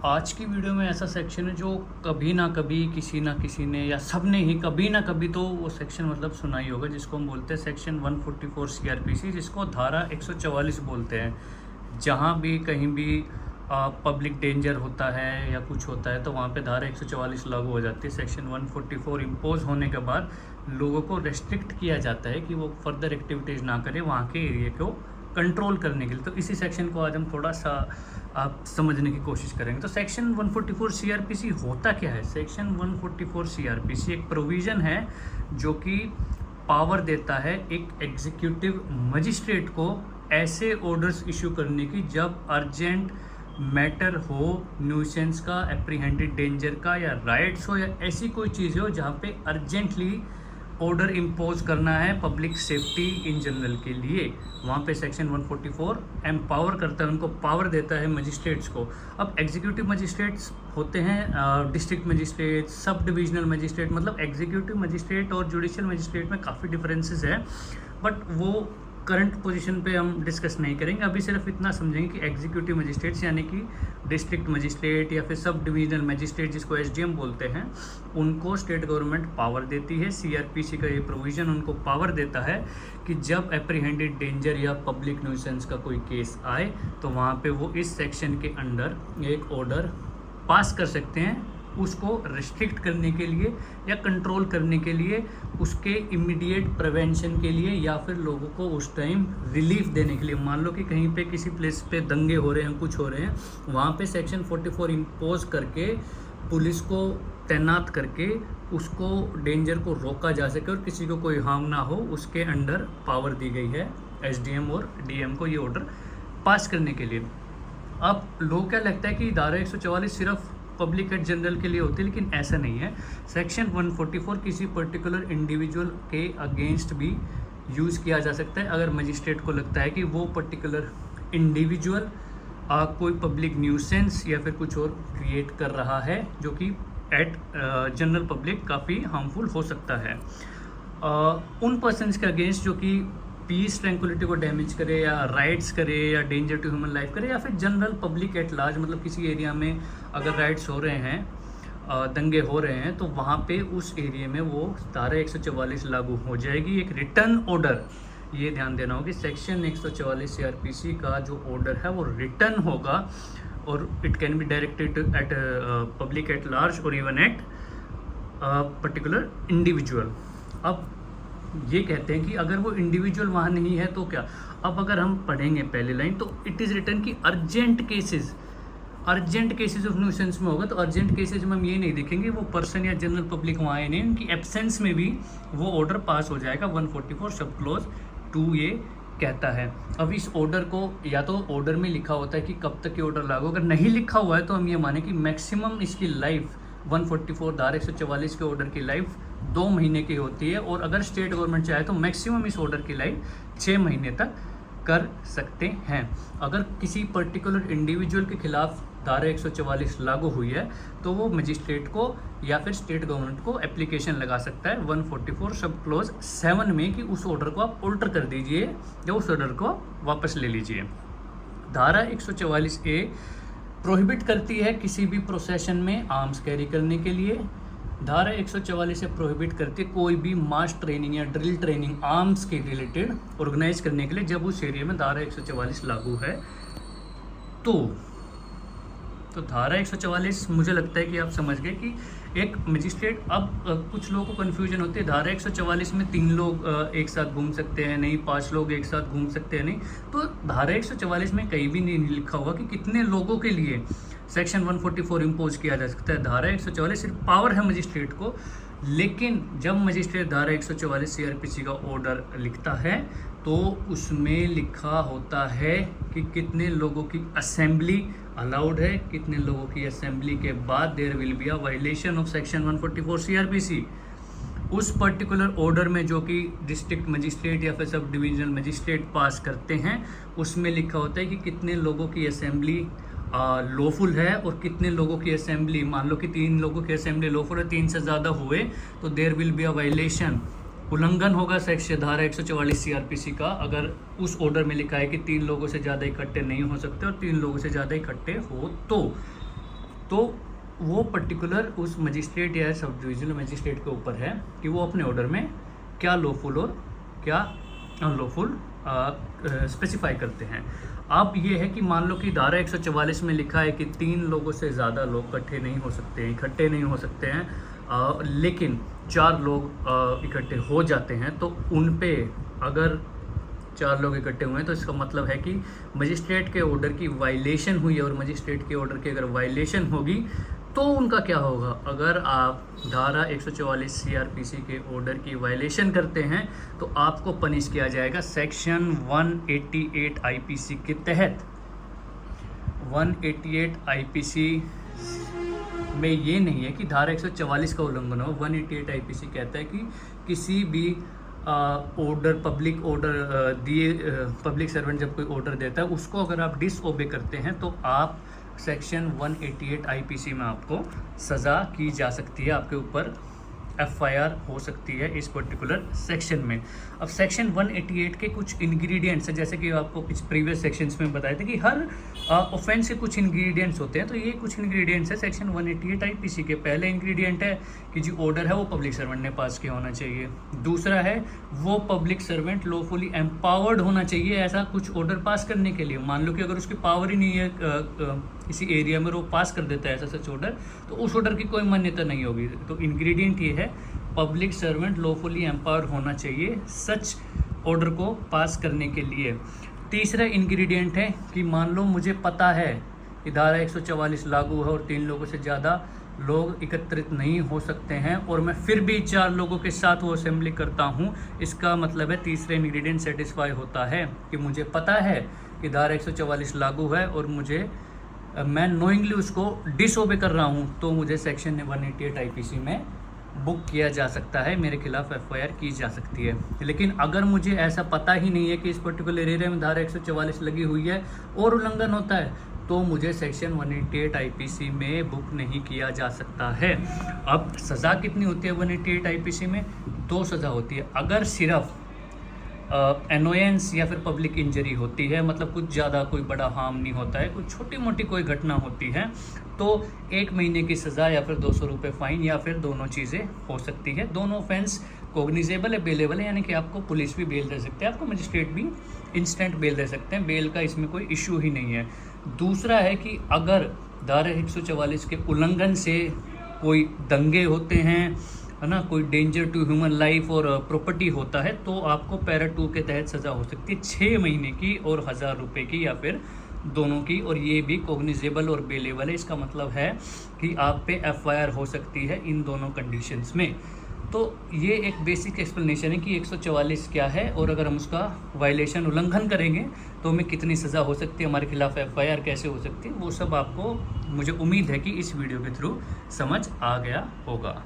आज की वीडियो में ऐसा सेक्शन है जो कभी ना कभी किसी ना किसी ने या सब ने ही कभी ना कभी तो वो सेक्शन मतलब सुना ही होगा, जिसको हम बोलते हैं सेक्शन 144 सीआरपीसी, जिसको धारा 144 बोलते हैं। जहाँ भी कहीं भी पब्लिक डेंजर होता है या कुछ होता है तो वहाँ पे धारा 144 लागू हो जाती है। सेक्शन 144 इम्पोज होने के बाद लोगों को रेस्ट्रिक्ट किया जाता है कि वो फर्दर एक्टिविटीज़ ना करें वहाँ के एरिया को कंट्रोल करने के लिए। तो इसी सेक्शन को आज हम थोड़ा सा आप समझने की कोशिश करेंगे। तो सेक्शन 144 सीआरपीसी होता क्या है? सेक्शन 144 सीआरपीसी एक प्रोविज़न है जो कि पावर देता है एक एग्जीक्यूटिव मजिस्ट्रेट को ऐसे ऑर्डर्स इशू करने की जब अर्जेंट मैटर हो, न्यूसेंस का, एप्रीहेंडेड डेंजर का, या राइट्स हो, या ऐसी कोई चीज़ हो जहाँ पे अर्जेंटली ऑर्डर इम्पोज करना है पब्लिक सेफ्टी इन जनरल के लिए। वहाँ पे सेक्शन 144 एम्पावर करता है, उनको पावर देता है मजिस्ट्रेट्स को। अब एग्जीक्यूटिव मजिस्ट्रेट्स होते हैं district magistrate, sub divisional magistrate. मतलब एग्जीक्यूटिव मजिस्ट्रेट और जुडिशियल मजिस्ट्रेट में काफ़ी डिफरेंसेस है, बट वो करंट पोजीशन पे हम डिस्कस नहीं करेंगे। अभी सिर्फ इतना समझेंगे कि एग्जीक्यूटिव मजिस्ट्रेट्स यानी कि डिस्ट्रिक्ट मजिस्ट्रेट या फिर सब डिविजनल मजिस्ट्रेट, जिसको एसडीएम बोलते हैं, उनको स्टेट गवर्नमेंट पावर देती है। सीआरपीसी का ये प्रोविज़न उनको पावर देता है कि जब एप्रीहेंडेड डेंजर या पब्लिक न्यूसेंस का कोई केस आए तो वहाँ पे वो इस सेक्शन के अंडर एक ऑर्डर पास कर सकते हैं, उसको रिस्ट्रिक्ट करने के लिए या कंट्रोल करने के लिए, उसके इमीडिएट प्रिवेंशन के लिए, या फिर लोगों को उस टाइम रिलीफ देने के लिए। मान लो कि कहीं पे किसी प्लेस पे दंगे हो रहे हैं, कुछ हो रहे हैं, वहाँ पे सेक्शन 44 इम्पोज करके पुलिस को तैनात करके उसको डेंजर को रोका जा सके और किसी को कोई हार्म ना हो, उसके अंडर पावर दी गई है एसडीएम और डीएम को ये ऑर्डर पास करने के लिए। अब लोग क्या लगता है कि धारा 144 सिर्फ पब्लिक एट जनरल के लिए होती है, लेकिन ऐसा नहीं है। सेक्शन 144 किसी पर्टिकुलर इंडिविजुअल के अगेंस्ट भी यूज़ किया जा सकता है अगर मजिस्ट्रेट को लगता है कि वो पर्टिकुलर इंडिविजुअल कोई पब्लिक न्यूसेंस या फिर कुछ और क्रिएट कर रहा है जो कि एट जनरल पब्लिक काफ़ी हार्मफुल हो सकता है। उन पर्सनस के अगेंस्ट जो कि पीस ट्रैंक्विलिटी को डैमेज करे या राइट्स करे या डेंजर टू ह्यूमन लाइफ करे, या फिर जनरल पब्लिक एट लार्ज, मतलब किसी एरिया में अगर राइट्स हो रहे हैं, दंगे हो रहे हैं, तो वहाँ पे उस एरिया में वो धारा 144 लागू हो जाएगी। एक रिटर्न ऑर्डर, ये ध्यान देना होगा कि सेक्शन 144 सीआरपीसी का जो ऑर्डर है वो रिटर्न होगा और it can be directed eight public at large और इवन एट पर्टिकुलर इंडिविजुअल। अब ये कहते हैं कि अगर वो इंडिविजुअल वहाँ नहीं है तो क्या? अब अगर हम पढ़ेंगे पहले लाइन तो इट इज़ रिटर्न कि अर्जेंट केसेस ऑफ न्यूसेंस में होगा। तो अर्जेंट केसेज में हम ये नहीं देखेंगे वो पर्सन या जनरल पब्लिक वहाँ आए नहीं, उनकी एब्सेंस में भी वो ऑर्डर पास हो जाएगा। 144 सब क्लोज 2 ये कहता है। अब इस ऑर्डर को या तो ऑर्डर में लिखा होता है कि कब तक ये ऑर्डर लागू, अगर नहीं लिखा हुआ है तो हम ये माने कि मैक्सिमम इसकी लाइफ 144 धारा 144 के ऑर्डर की लाइफ 2 महीने की होती है, और अगर स्टेट गवर्नमेंट चाहे तो मैक्सिमम इस ऑर्डर की लाइफ 6 महीने तक कर सकते हैं। अगर किसी पर्टिकुलर इंडिविजुअल के खिलाफ धारा 144 लागू हुई है तो वो मजिस्ट्रेट को या फिर स्टेट गवर्नमेंट को एप्लीकेशन लगा सकता है 144 सब क्लोज 7 में कि उस ऑर्डर को आप ऑल्टर कर दीजिए या उस ऑर्डर को वापस ले लीजिए। धारा 144A प्रोहिबिट करती है किसी भी प्रोसेशन में आर्म्स कैरी करने के लिए। धारा 144 से प्रोहिबिट करती है कोई भी मास ट्रेनिंग या ड्रिल ट्रेनिंग आर्म्स के रिलेटेड ऑर्गेनाइज करने के लिए जब उस एरिया में धारा 144 लागू है। तो धारा 144 मुझे लगता है कि आप समझ गए कि एक मजिस्ट्रेट, अब कुछ लोगों को कन्फ्यूजन होती है धारा 144 में 3 लोग एक साथ घूम सकते हैं नहीं, 5 लोग एक साथ घूम सकते हैं नहीं। तो धारा 144 में कहीं भी नहीं लिखा हुआ कि कितने लोगों के लिए सेक्शन 144 इम्पोज किया जा सकता है। धारा 144 सिर्फ पावर है मजिस्ट्रेट को, लेकिन जब मजिस्ट्रेट धारा 144 सीआरपीसी का ऑर्डर लिखता है तो उसमें लिखा होता है कि कितने लोगों की असेंबली अलाउड है, कितने लोगों की असेंबली के बाद there will be a violation of section 144 CrPC. उस पर्टिकुलर ऑर्डर में जो कि डिस्ट्रिक्ट मजिस्ट्रेट या फिर सब डिविजनल मजिस्ट्रेट पास करते हैं उसमें लिखा होता है कि कितने लोगों की असेंबली लॉफुल है और कितने लोगों की असेंबली, मान लो कि 3 लोगों की असेंबली लॉफुल है, 3 से ज़्यादा हुए तो there will be a violation, उल्लंघन होगा सेक्शन धारा 144 सीआरपीसी का अगर उस ऑर्डर में लिखा है कि 3 लोगों से ज़्यादा इकट्ठे नहीं हो सकते और 3 लोगों से ज़्यादा इकट्ठे हो तो। तो वो पर्टिकुलर उस मजिस्ट्रेट या सब डिविजनल मजिस्ट्रेट के ऊपर है कि वो अपने ऑर्डर में क्या लॉफुल और क्या अनलॉफुल स्पेसिफाई करते हैं। अब ये है कि मान लो कि धारा 144 में लिखा है कि 3 लोगों से ज़्यादा लोग इकट्ठे नहीं हो सकते हैं, इकट्ठे नहीं हो सकते हैं, लेकिन 4 लोग इकट्ठे हो जाते हैं, तो उन पे अगर 4 लोग इकट्ठे हुए हैं तो इसका मतलब है कि मजिस्ट्रेट के ऑर्डर की वायलेशन हुई है, और मजिस्ट्रेट के ऑर्डर की अगर वायलेशन होगी तो उनका क्या होगा। अगर आप धारा 144 CRPC के ऑर्डर की वायलेशन करते हैं तो आपको पनिश किया जाएगा सेक्शन 188 IPC के तहत। 188 IPC में ये नहीं है कि धारा 144 का उल्लंघन हो। 188 IPC कहता है कि किसी भी ऑर्डर, पब्लिक ऑर्डर दिए, पब्लिक सर्वेंट जब कोई ऑर्डर देता है उसको अगर आप डिसओबे करते हैं तो आप सेक्शन 188 IPC में आपको सज़ा की जा सकती है, आपके ऊपर FIR हो सकती है इस पर्टिकुलर सेक्शन में। अब सेक्शन 188 के कुछ इंग्रेडिएंट्स हैं, जैसे कि आपको कुछ प्रीवियस सेक्शंस में बताए थे कि हर ऑफेंस के कुछ इंग्रेडिएंट्स होते हैं, तो ये कुछ इंग्रेडिएंट्स है सेक्शन 188 IPC के। पहले इंग्रेडिएंट है कि जो ऑर्डर है वो पब्लिक सर्वेंट ने पास किया होना चाहिए। दूसरा है वो पब्लिक सर्वेंट लॉफुली एम्पावर्ड होना चाहिए ऐसा कुछ ऑर्डर पास करने के लिए। मान लो कि अगर उसकी पावर ही नहीं है किसी एरिया में वो पास कर देता है ऐसा सच ऑर्डर, तो उस ऑर्डर की कोई मान्यता नहीं होगी। तो इंग्रेडिएंट ये है पब्लिक सर्वेंट लॉफुली एम्पावर्ड होना चाहिए सच ऑर्डर को पास करने के लिए। तीसरा इंग्रेडिएंट है कि मान लो मुझे पता है कि धारा 144 लागू है और 3 लोगों से ज़्यादा लोग एकत्रित नहीं हो सकते हैं और मैं फिर भी 4 लोगों के साथ वो असेंबली करता हूँ, इसका मतलब है तीसरा इंग्रेडिएंट सेटिस्फाई होता है कि मुझे पता है कि धारा 144 लागू है और मैं नोइंगली उसको डिसओबे कर रहा हूँ, तो मुझे सेक्शन 188 IPC में बुक किया जा सकता है, मेरे खिलाफ FIR की जा सकती है। लेकिन अगर मुझे ऐसा पता ही नहीं है कि इस पर्टिकुलर एरिया में धारा 144 लगी हुई है और उल्लंघन होता है, तो मुझे सेक्शन 188 IPC में बुक नहीं किया जा सकता है। अब सज़ा कितनी होती है 188 IPC में? 2 सज़ा होती है। अगर सिर्फ एनोयंस या फिर पब्लिक इंजरी होती है, मतलब कुछ ज़्यादा कोई बड़ा हार्म नहीं होता है, कुछ छोटी मोटी कोई घटना होती है, तो 1 महीने की सज़ा या फिर 200 रुपये फ़ाइन या फिर दोनों चीज़ें हो सकती है। दोनों ऑफेंस कोग्निजेबल है, बेलेबल है, यानी कि आपको पुलिस भी बेल दे सकते हैं, आपको मजिस्ट्रेट भी इंस्टेंट बेल दे सकते हैं, बेल का इसमें कोई इशू ही नहीं है। दूसरा है कि अगर धारा 144 के उल्लंघन से कोई दंगे होते हैं, है ना, कोई डेंजर टू ह्यूमन लाइफ और प्रॉपर्टी होता है, तो आपको पैरा 2 के तहत सज़ा हो सकती है 6 महीने की और 1000 रुपये की या फिर दोनों की, और ये भी कोग्निजेबल और बेलेबल है। इसका मतलब है कि आप पे FIR हो सकती है इन दोनों कंडीशंस में। तो ये एक बेसिक एक्सप्लेनेशन है कि 144 क्या है और अगर हम उसका वायलेशन उल्लंघन करेंगे तो हमें कितनी सज़ा हो सकती है, हमारे खिलाफ FIR कैसे हो सकती है, वो सब आपको मुझे उम्मीद है कि इस वीडियो के थ्रू समझ आ गया होगा।